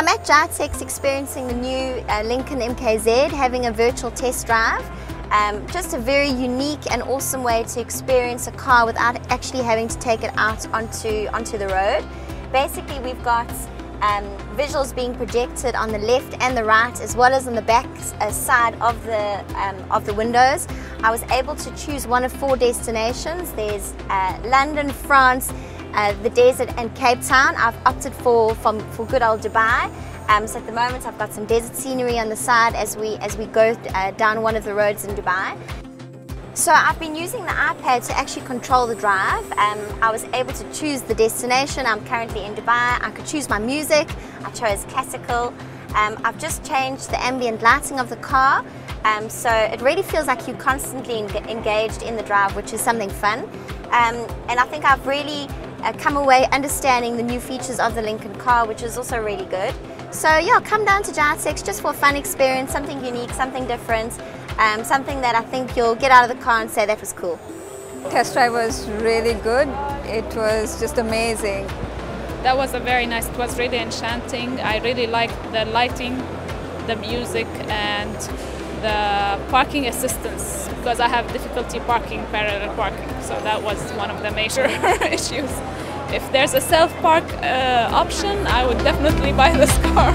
I'm at GITEX experiencing the new Lincoln MKZ, having a virtual test drive. Just a very unique and awesome way to experience a car without actually having to take it out onto the road. Basically, we've got visuals being projected on the left and the right, as well as on the back side of the windows. I was able to choose one of 4 destinations. There's London, France, the desert and Cape Town. I've opted for good old Dubai. So at the moment I've got some desert scenery on the side as we go down one of the roads in Dubai. So I've been using the iPad to actually control the drive. I was able to choose the destination. I'm currently in Dubai. I could choose my music. I chose classical. I've just changed the ambient lighting of the car. So it really feels like you're constantly engaged in the drive, which is something fun. And I think I've really come away understanding the new features of the Lincoln car, which is also really good. So yeah, come down to GITEX just for a fun experience, something unique, something different, something that I think you'll get out of the car and say that was cool. Test drive was really good. It was just amazing. That was very nice. It was really enchanting. I really liked the lighting, the music, and the parking assistance, because I have difficulty parking parallel parking. So that was one of the major issues. If there's a self-park option, I would definitely buy this car.